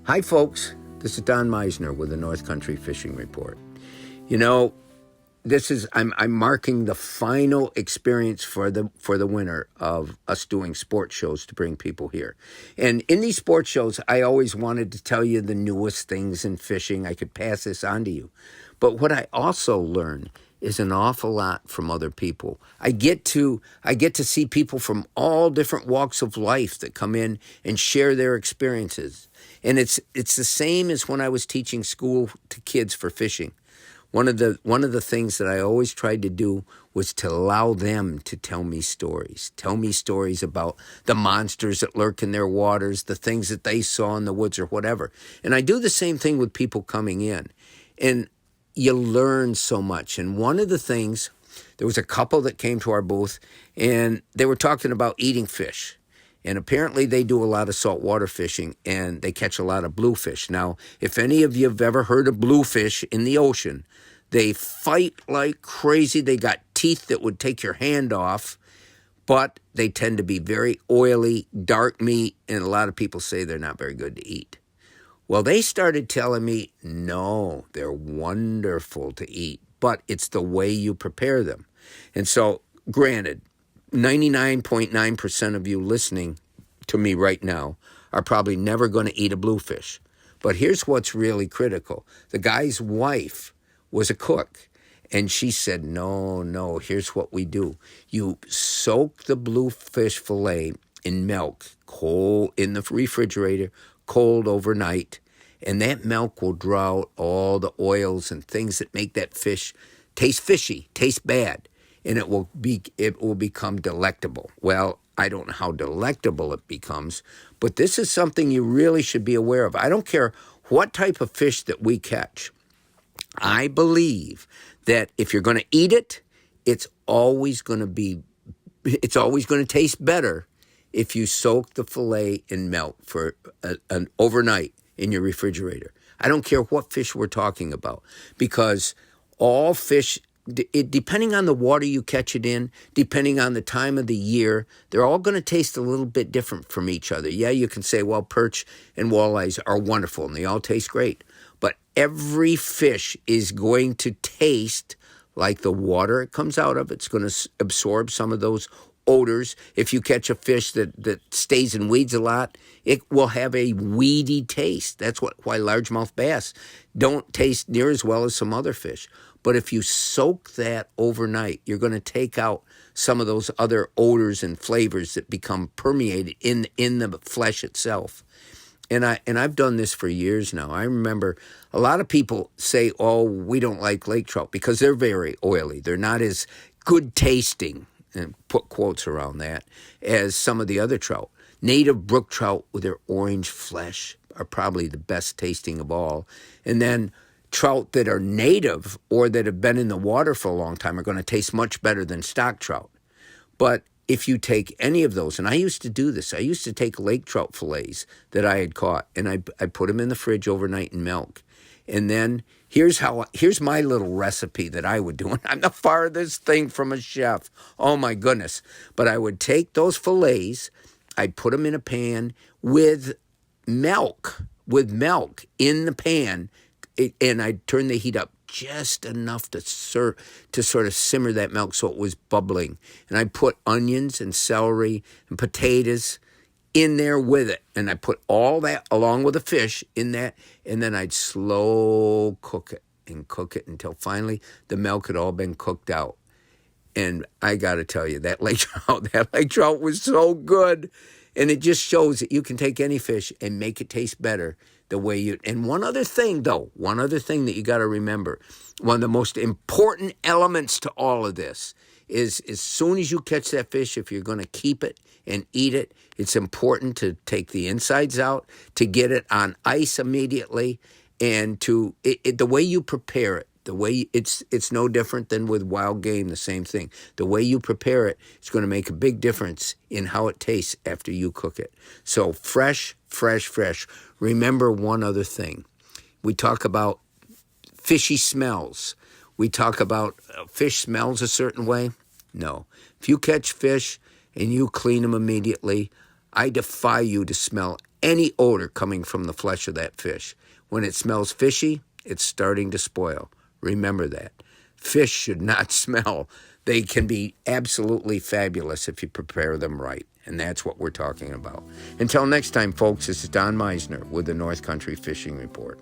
Hi, folks. This is Don Meisner with the North Country Fishing Report. You know, I'm marking the final experience for the winter of us doing sports shows to bring people here. And in these sports shows, I always wanted to tell you the newest things in fishing. I could pass this on to you. But what I also learn is an awful lot from other people. I get to see people from all different walks of life that come in and share their experiences. And it's the same as when I was teaching school to kids for fishing. One of the things that I always tried to do was to allow them to tell me stories about the monsters that lurk in their waters, the things that they saw in the woods or whatever. And I do the same thing with people coming in. And you learn so much. And one of the things, there was a couple that came to our booth, and they were talking about eating fish. And apparently they do a lot of saltwater fishing, and they catch a lot of bluefish. Now, if any of you have ever heard of bluefish in the ocean, they fight like crazy. They got teeth that would take your hand off, but they tend to be very oily, dark meat, and a lot of people say they're not very good to eat. Well, they started telling me, no, they're wonderful to eat, but it's the way you prepare them. And so, granted, 99.9% of you listening to me right now are probably never going to eat a bluefish. But here's what's really critical. The guy's wife was a cook, and she said, no, here's what we do. You soak the bluefish fillet in milk, cold in the refrigerator, cold overnight, and that milk will draw out all the oils and things that make that fish taste fishy, taste bad, and it will become delectable. Well, I don't know how delectable it becomes, but this is something you really should be aware of. I don't care what type of fish that we catch. I believe that if you're going to eat it, it's always going to taste better if you soak the fillet in milk for an overnight in your refrigerator. I don't care what fish we're talking about, because all fish, depending on the water you catch it in, depending on the time of the year, they're all going to taste a little bit different from each other. Yeah, you can say, well, perch and walleyes are wonderful and they all taste great. But every fish is going to taste like the water it comes out of. It's going to absorb some of those odors. If you catch a fish that stays in weeds a lot, it will have a weedy taste. That's why largemouth bass don't taste near as well as some other fish. But if you soak that overnight, you're going to take out some of those other odors and flavors that become permeated in the flesh itself. And I've done this for years now. I remember a lot of people say, oh, we don't like lake trout because they're very oily. They're not as good tasting, and put quotes around that, as some of the other trout. Native brook trout with their orange flesh are probably the best tasting of all. And then trout that are native or that have been in the water for a long time are going to taste much better than stock trout. But if you take any of those, and I used to do this, I used to take lake trout fillets that I had caught, and I put them in the fridge overnight in milk. And then here's my little recipe that I would do. And I'm the farthest thing from a chef. Oh, my goodness. But I would take those fillets, I'd put them in a pan with milk in the pan, and I'd turn the heat up just enough to sort of simmer that milk so it was bubbling. And I put onions and celery and potatoes in there with it. And I put all that along with the fish in that, and then I'd slow cook it until finally the milk had all been cooked out. And I got to tell you, that lake trout was so good. And it just shows that you can take any fish and make it taste better the way you. And one other thing that you got to remember, one of the most important elements to all of this is as soon as you catch that fish, if you're going to keep it and eat it, it's important to take the insides out, to get it on ice immediately, and the way you prepare it. The way it's no different than with wild game, the same thing. The way you prepare it is going to make a big difference in how it tastes after you cook it. So fresh. Remember one other thing. We talk about fishy smells. We talk about fish smells a certain way. No. If you catch fish and you clean them immediately, I defy you to smell any odor coming from the flesh of that fish. When it smells fishy, it's starting to spoil. Remember that. Fish should not smell. They can be absolutely fabulous if you prepare them right. And that's what we're talking about. Until next time, folks, this is Don Meisner with the North Country Fishing Report.